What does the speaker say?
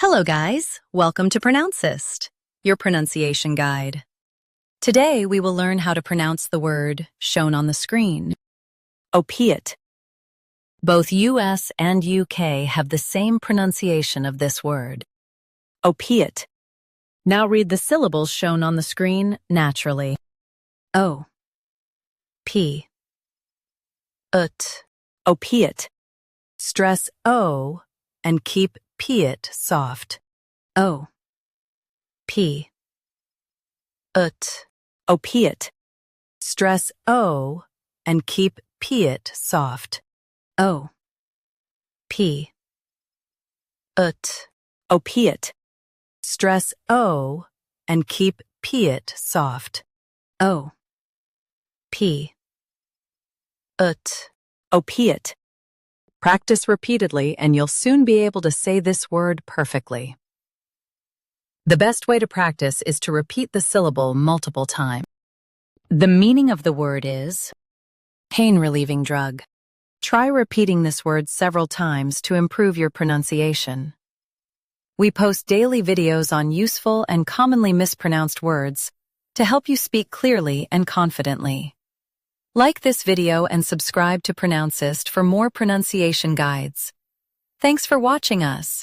Hello guys, welcome to Pronouncist, your pronunciation guide. Today we will learn how to pronounce the word shown on the screen. Opiate. Both US and UK have the same pronunciation of this word. Opiate. Now read the syllables shown on the screen naturally. O. P. Ut. Opiate. Stress O and keep piate soft. O. P. Ut. Opiate. Stress O and keep piate soft. O. P. Ut. Opiate. Stress O and keep piate soft. O. P. Ut. Opiate. Practice repeatedly and you'll soon be able to say this word perfectly. The best way to practice is to repeat the syllable multiple times. The meaning of the word is pain-relieving drug. Try repeating this word several times to improve your pronunciation. We post daily videos on useful and commonly mispronounced words to help you speak clearly and confidently. Like this video and subscribe to Pronouncist for more pronunciation guides. Thanks for watching us.